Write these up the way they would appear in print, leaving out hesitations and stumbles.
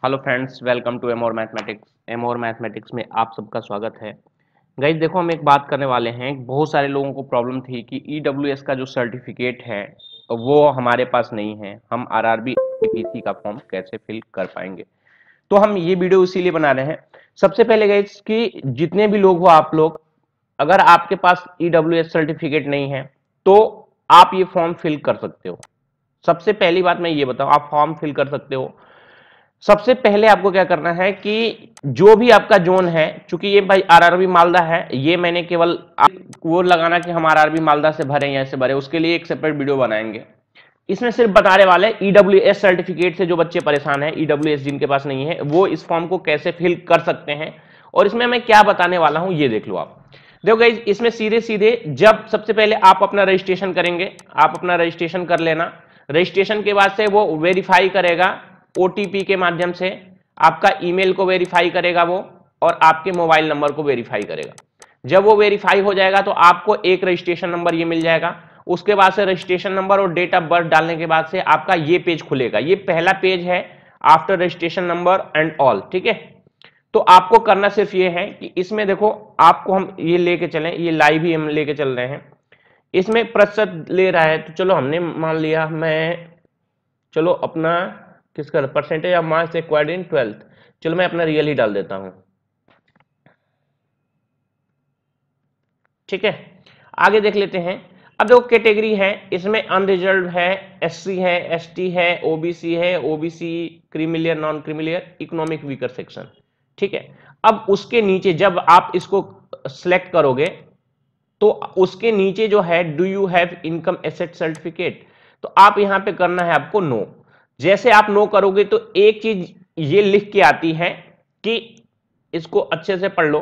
Hello friends, welcome to Amor mathematics. Amor mathematics में आप सबका स्वागत है। गाइस देखो, हम एक बात करने वाले हैं। बहुत सारे लोगों को प्रॉब्लम थी कि ईडब्ल्यूएस का जो सर्टिफिकेट है वो हमारे पास नहीं है, हम आरआरबी पीसी का फॉर्म कैसे फिल कर पाएंगे। तो हम ये वीडियो इसीलिए बना रहे हैं। सबसे पहले गाइस कि जितने भी लोग हो आप लोग, अगर आपके पास ईडब्ल्यूएस सर्टिफिकेट नहीं है तो आप ये फॉर्म फिल कर सकते हो। सबसे पहली बात मैं ये बताऊं, आप फॉर्म फिल कर सकते हो। सबसे पहले आपको क्या करना है कि जो भी आपका जोन है, चूंकि ये भाई आरआरबी मालदा है, ये मैंने केवल वो लगाना कि हम आरआरबी मालदा से भरे या ऐसे भरे, उसके लिए एक सेपरेट वीडियो बनाएंगे। इसमें सिर्फ बताने वाले ईडब्ल्यूएस सर्टिफिकेट से जो बच्चे परेशान हैं, ईडब्ल्यूएस जिनके पास नहीं है, वो इस फॉर्म को कैसे फिल कर सकते हैं और इसमें मैं क्या बताने वाला हूं ये देख लो आप। देखो गाइस, इसमें सीधे सीधे जब सबसे पहले आप अपना रजिस्ट्रेशन करेंगे, आप अपना रजिस्ट्रेशन कर लेना। रजिस्ट्रेशन के बाद से वो वेरीफाई करेगा ओटीपी के माध्यम से, आपका ईमेल को वेरीफाई करेगा वो, और आपके मोबाइल नंबर को वेरीफाई करेगा। जब वो वेरीफाई हो जाएगा तो आपको एक रजिस्ट्रेशन नंबर ये मिल जाएगा। उसके बाद से रजिस्ट्रेशन नंबर और डेट ऑफ बर्थ डालने के बाद से आपका ये पेज खुलेगा। ये पहला पेज है after registration number and all, ठीक है। तो आपको करना सिर्फ ये है कि इसमें देखो, आपको हम ये लेके चलें, ये लाइव ही हम लेके चल रहे हैं। इसमें प्रतिशत ले रहा है, तो चलो हमने मान लिया, मैं चलो अपना किसका percentage of marks acquired in 12th, चलो मैं अपना रियल ही डाल देता हूं, ठीक है। आगे देख लेते हैं। अब देखो कैटेगरी है, इसमें अनरिजर्व है, एससी है, एसटी है, ओबीसी है, OBC, creamy layer, non creamy layer, economic weaker section, ठीक है। अब उसके नीचे जब आप इसको सिलेक्ट करोगे तो उसके नीचे जो है do you have income asset certificate, तो आप यहां पे करना है आपको नो। जैसे आप नो करोगे तो एक चीज ये लिख के आती है कि इसको अच्छे से पढ़ लो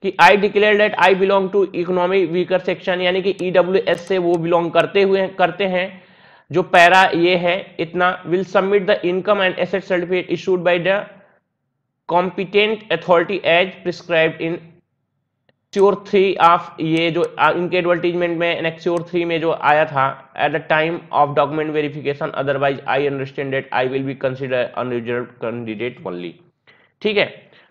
कि I declare that I belong to economic weaker section, यानी कि ईडब्ल्यूएस से वो बिलोंग करते हैं। जो पैरा ये है इतना, will submit the income and asset certificate issued by the competent authority as prescribed in annexure 3 of, ये जो इनके एडवर्टीजमेंट में एक्स्योर 3 में जो आया था, at the time of document verification, otherwise I understand that I will be consider unreserve candidate only, ठीक है।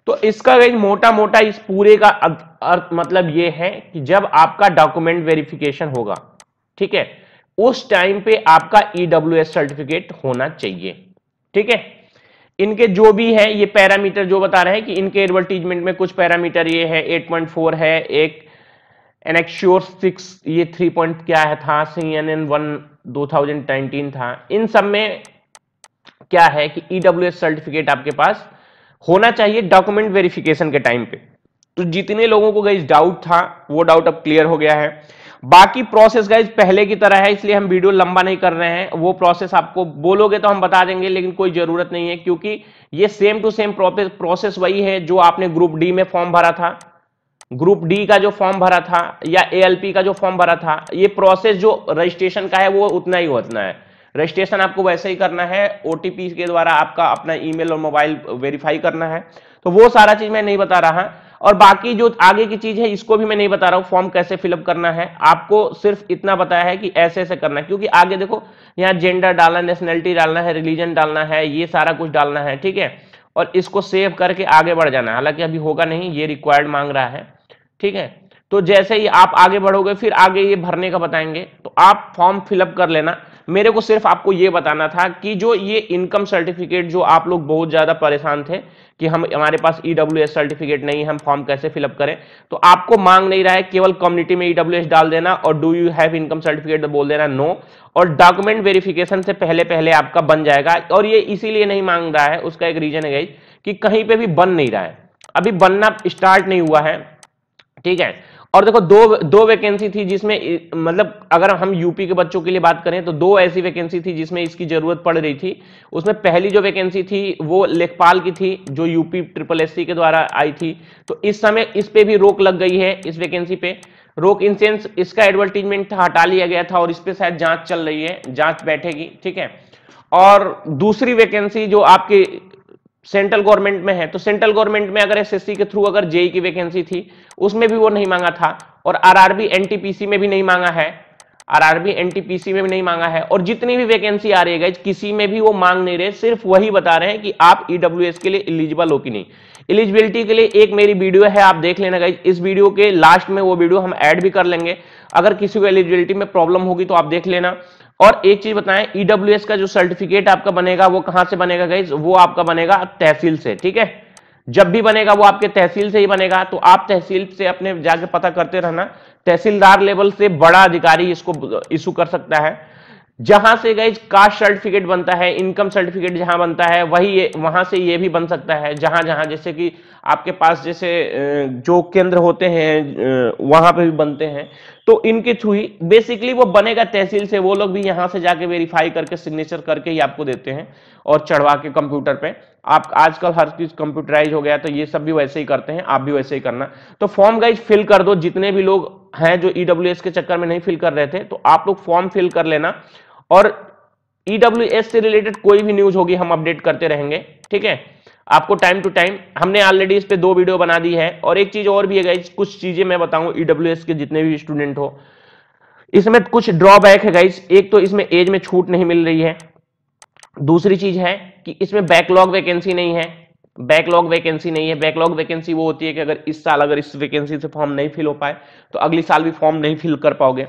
तो इसका मोटा मोटा इस पूरे का अर्थ मतलब ये है कि जब आपका डॉक्यूमेंट वेरिफिकेशन होगा, ठीक है, उस टाइम पे आपका ईडब्ल्यूएस सर्टिफिकेट होना चाहिए, ठीक है। इनके जो भी है ये पैरामीटर जो बता रहे हैं कि इनके एडवर्टीजमेंट में कुछ पैरामीटर ये है, 8.4 है, एक एनेक्श्योर 6, ये 3 पॉइंट क्या है था, CNN 1 2019 था। इन सब में क्या है कि ईडब्ल्यूएस सर्टिफिकेट आपके पास होना चाहिए डॉक्यूमेंट वेरिफिकेशन के टाइम पे। तो जितने लोगों को गाइस डाउट था वो डाउट अब क्लियर हो गया है। बाकी प्रोसेस गाइस पहले की तरह है, इसलिए हम वीडियो लंबा नहीं कर रहे हैं। वो प्रोसेस आपको बोलोगे तो हम बता देंगे, लेकिन कोई जरूरत नहीं है, क्योंकि ये सेम टू सेम प्रोसेस वही है जो आपने ग्रुप डी में फॉर्म भरा था, ग्रुप डी का जो फॉर्म भरा था या एएलपी का जो फॉर्म भरा था। ये प्रोसेस जो रजिस्ट्रेशन का है वो उतना ही होना है। रजिस्ट्रेशन आपको वैसे ही करना है, ओटीपी के द्वारा आपका अपना ईमेल और मोबाइल वेरीफाई करना है। तो वो सारा चीज मैं नहीं बता रहा, और बाकी जो आगे की चीज है इसको भी मैं नहीं बता रहा हूं, फॉर्म कैसे फिलअप करना है। आपको सिर्फ इतना बताया है कि ऐसे ऐसे करना है, क्योंकि आगे देखो यहाँ जेंडर डालना, नेशनलिटी डालना है, रिलीजन डालना है, ये सारा कुछ डालना है, ठीक है। और इसको सेव करके आगे बढ़ जाना है। हालांकि अभी होगा नहीं, ये रिक्वायर्ड मांग रहा है, ठीक है। तो जैसे ही आप आगे बढ़ोगे फिर आगे ये भरने का बताएंगे, तो आप फॉर्म फिलअप कर लेना। मेरे को सिर्फ आपको ये बताना था कि जो ये इनकम सर्टिफिकेट, जो आप लोग बहुत ज्यादा परेशान थे कि हमारे पास ईडब्ल्यूएस सर्टिफिकेट नहीं है, हम फॉर्म कैसे फिलअप करें, तो आपको मांग नहीं रहा है, केवल कम्युनिटी में ईडब्ल्यूएस डाल देना और do you have income certificate बोल देना नो, और डॉक्यूमेंट वेरिफिकेशन से पहले पहले आपका बन जाएगा। और ये इसीलिए नहीं मांग रहा है, उसका एक रीजन है कि कहीं पे भी बन नहीं रहा है, अभी बनना स्टार्ट नहीं हुआ है, ठीक है। और देखो दो वैकेंसी थी जिसमें, मतलब अगर हम यूपी के बच्चों के लिए बात करें तो दो ऐसी वैकेंसी थी जिसमें इसकी जरूरत पड़ रही थी। उसमें पहली जो वैकेंसी थी वो लेखपाल की थी, जो यूपी SSSC के द्वारा आई थी। तो इस समय इस पे भी रोक लग गई है, इस वैकेंसी पे रोक इन सेंस इसका एडवर्टीजमेंट हटा लिया गया था और इस पे शायद जांच चल रही है, जांच बैठेगी, ठीक है। और दूसरी वैकेंसी जो आपके सेंट्रल गवर्नमेंट में है, तो सेंट्रल गवर्नमेंट में अगर एसएससी के थ्रू अगर जेई की वैकेंसी थी उसमें भी वो नहीं मांगा था, और आरआरबी एनटीपीसी में भी नहीं मांगा है। आरआरबी एनटीपीसी में भी नहीं मांगा है, और जितनी भी वैकेंसी आ रही है गाइज किसी में भी वो मांग नहीं रहे, सिर्फ वही बता रहे हैं कि आप ईडब्ल्यूएस के लिए एलिजिबल हो कि नहीं। एलिजिबिलिटी के लिए एक मेरी वीडियो है, आप देख लेना गाइज, इस वीडियो के लास्ट में वो वीडियो हम ऐड भी कर लेंगे, अगर किसी को एलिजिबिलिटी में प्रॉब्लम होगी तो आप देख लेना। और एक चीज बताएं, ईडब्ल्यूएस का जो सर्टिफिकेट आपका बनेगा वो कहां से बनेगा गाइज, वो आपका बनेगा तहसील से, ठीक है। जब भी बनेगा वो आपके तहसील से ही बनेगा, तो आप तहसील से अपने जाके पता करते रहना, तहसीलदार लेवल से बड़ा अधिकारी इसको इशू कर सकता है। जहां से गाइज कास्ट सर्टिफिकेट बनता है, इनकम सर्टिफिकेट जहां बनता है वही वहां से ये भी बन सकता है, जहां जहां जैसे कि आपके पास जैसे जो केंद्र होते हैं वहां पे भी बनते हैं, तो इनके थ्रू ही बेसिकली वो बनेगा तहसील से, वो लोग भी यहां से जाके वेरीफाई करके सिग्नेचर करके ही आपको देते हैं और चढ़वा के कंप्यूटर पे। आप आजकल हर चीज कंप्यूटराइज हो गया, तो ये सब भी वैसे ही करते हैं, आप भी वैसे ही करना। तो फॉर्म गाइज फिल कर दो, जितने भी लोग हैं जो ईडब्ल्यूएस के चक्कर में नहीं फिल कर रहे थे, तो आप लोग फॉर्म फिल कर लेना, और ईडब्ल्यूएस से रिलेटेड कोई भी न्यूज होगी हम अपडेट करते रहेंगे, ठीक है। आपको टाइम टू टाइम, हमने ऑलरेडी इस पे 2 वीडियो बना दी है। और एक चीज और भी है गाइज, कुछ चीजें मैं बताऊं ईडब्ल्यूएस के जितने भी स्टूडेंट हो, इसमें कुछ ड्रॉबैक है गाइज। एक तो इसमें एज में छूट नहीं मिल रही है, दूसरी चीज है कि इसमें बैकलॉग वैकेंसी नहीं है। बैकलॉग वैकेंसी नहीं है, बैकलॉग वैकेंसी वो होती है कि अगर इस साल अगर इस वैकेंसी से फॉर्म नहीं फिल हो पाए तो अगली साल भी फॉर्म नहीं फिल कर पाओगे।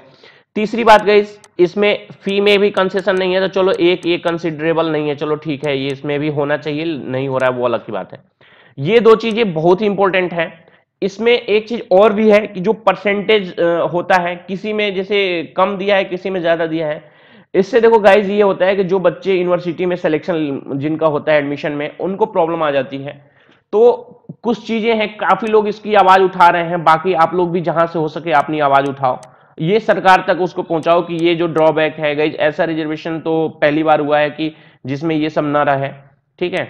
तीसरी बात गाइस, इसमें फी में भी कंसेशन नहीं है, तो चलो एक ये कंसिडरेबल नहीं है, चलो ठीक है, ये इसमें भी होना चाहिए, नहीं हो रहा है वो अलग की बात है। ये 2 चीजें बहुत ही इंपॉर्टेंट है। इसमें एक चीज और भी है कि जो परसेंटेज होता है, किसी में जैसे कम दिया है, किसी में ज्यादा दिया है। इससे देखो गाइज ये होता है कि जो बच्चे यूनिवर्सिटी में सिलेक्शन जिनका होता है एडमिशन में, उनको प्रॉब्लम आ जाती है। तो कुछ चीजें हैं, काफी लोग इसकी आवाज उठा रहे हैं, बाकी आप लोग भी जहां से हो सके अपनी आवाज उठाओ, ये सरकार तक उसको पहुंचाओ कि ये जो ड्रॉबैक है गाइज, ऐसा रिजर्वेशन तो पहली बार हुआ है कि जिसमें ये सब ना रहे, ठीक है।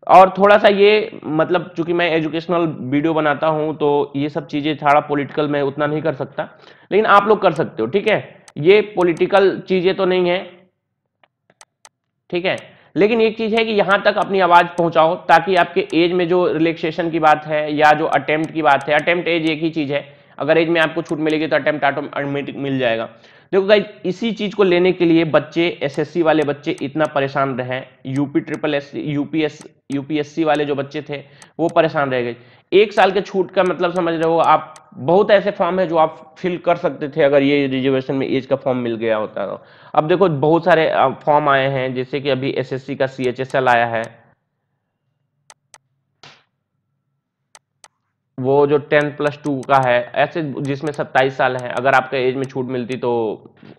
और थोड़ा सा ये मतलब चूंकि मैं एजुकेशनल वीडियो बनाता हूं, तो ये सब चीजें थोड़ा पॉलिटिकल मैं उतना नहीं कर सकता, लेकिन आप लोग कर सकते हो, ठीक है। ये पॉलिटिकल चीजें तो नहीं है, ठीक है, लेकिन एक चीज है कि यहां तक अपनी आवाज पहुंचाओ, ताकि आपके एज में जो रिलैक्सेशन की बात है या जो अटेम्प्ट की बात है, अटेम्प्ट एज एक ही चीज है, अगर एज में आपको छूट मिलेगी तो अटेम्प्ट ऑटोमेटिक मिल जाएगा। देखो गाइस, इसी चीज को लेने के लिए बच्चे, एसएससी वाले बच्चे इतना परेशान रहे, यूपी ट्रिपल एस यूपीएससी वाले जो बच्चे थे वो परेशान रह गए। 1 साल के छूट का मतलब समझ रहे हो आप, बहुत ऐसे फॉर्म है जो आप फिल कर सकते थे अगर ये रिजर्वेशन में एज का फॉर्म मिल गया होता। तो अब देखो बहुत सारे फॉर्म आए हैं, जैसे कि अभी एसएससी का सीएचएसएल आया है, वो जो 10+2 का है, ऐसे जिसमें 27 साल है, अगर आपका एज में छूट मिलती तो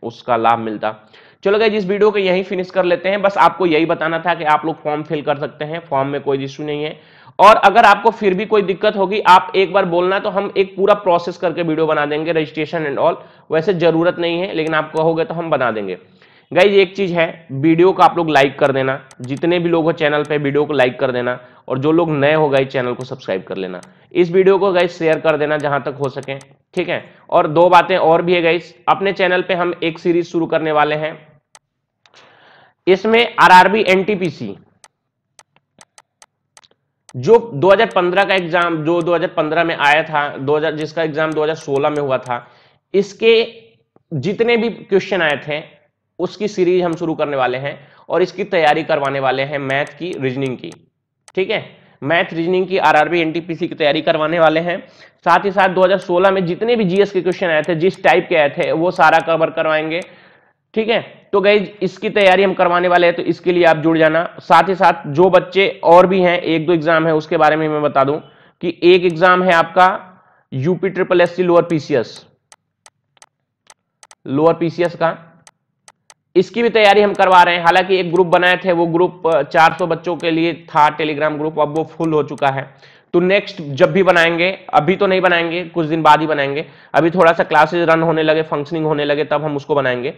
उसका लाभ मिलता। चलो गाइस, इस वीडियो को यहीं फिनिश कर लेते हैं, बस आपको यही बताना था कि आप लोग फॉर्म फिल कर सकते हैं, फॉर्म में कोई इश्यू नहीं है। और अगर आपको फिर भी कोई दिक्कत होगी, आप एक बार बोलना, तो हम एक पूरा प्रोसेस करके वीडियो बना देंगे, रजिस्ट्रेशन एंड ऑल। वैसे जरूरत नहीं है, लेकिन आप कहोगे तो हम बना देंगे। गाइज एक चीज है, वीडियो को आप लोग लाइक कर देना, जितने भी लोग हो चैनल पे वीडियो को लाइक कर देना, और जो लोग नए हो गाइज चैनल को सब्सक्राइब कर लेना। इस वीडियो को गाइज शेयर कर देना जहां तक हो सके, ठीक है। और 2 बातें और भी है गाइज, अपने चैनल पे हम एक सीरीज शुरू करने वाले हैं, इसमें आरआरबी एनटीपीसी जो 2015 का एग्जाम, जो 2015 में आया था, 2000 जिसका एग्जाम 2016 में हुआ था, इसके जितने भी क्वेश्चन आए थे उसकी सीरीज हम शुरू करने वाले हैं, और इसकी तैयारी करवाने वाले हैं मैथ की, रीजनिंग की, ठीक है। मैथ रीजनिंग की आरआरबी एनटीपीसी की तैयारी करवाने वाले हैं। साथ ही साथ 2016 में जितने भी जीएस के क्वेश्चन आए थे, जिस टाइप के आए थे, वो सारा कवर करवाएंगे, ठीक है। तो गाइज इसकी तैयारी हम करवाने वाले हैं, तो इसके लिए आप जुड़ जाना। साथ ही साथ जो बच्चे और भी हैं, 1-2 एग्जाम है, उसके बारे में मैं बता दूं कि एक एग्जाम है आपका UP triple SC lower PCS का, इसकी भी तैयारी हम करवा रहे हैं। हालांकि एक ग्रुप बनाए थे, वो ग्रुप 400 बच्चों के लिए था, टेलीग्राम ग्रुप, अब वो फुल हो चुका है। तो नेक्स्ट जब भी बनाएंगे, अभी तो नहीं बनाएंगे, कुछ दिन बाद ही बनाएंगे, अभी थोड़ा सा क्लासेस रन होने लगे, फंक्शनिंग होने लगे, तब हम उसको बनाएंगे।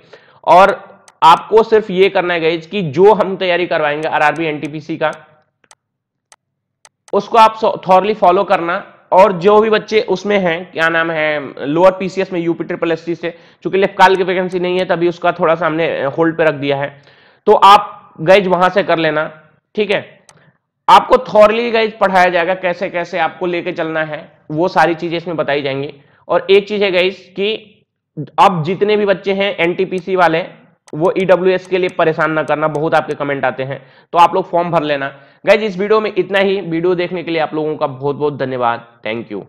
और आपको सिर्फ ये करना है गाइज कि जो हम तैयारी करवाएंगे आरआरबी एनटीपीसी का, उसको आप थॉरली फॉलो करना। और जो भी बच्चे उसमें हैं, क्या नाम है, लोअर पीसीएस में यूपी ट्रिपल एससी से, चूंकि लेफ्टकाल की वैकेंसी नहीं है, तभी उसका थोड़ा सा हमने होल्ड पे रख दिया है, तो आप गाइज वहां से कर लेना, ठीक है। आपको थॉरली गाइज पढ़ाया जाएगा, कैसे कैसे आपको लेके चलना है, वो सारी चीजें इसमें बताई जाएंगी। और एक चीज है गाइज कि अब जितने भी बच्चे हैं एनटीपीसी वाले, वो ईडब्ल्यूएस के लिए परेशान ना करना, बहुत आपके कमेंट आते हैं, तो आप लोग फॉर्म भर लेना। गाइज इस वीडियो में इतना ही। वीडियो देखने के लिए आप लोगों का बहुत बहुत धन्यवाद। Thank you.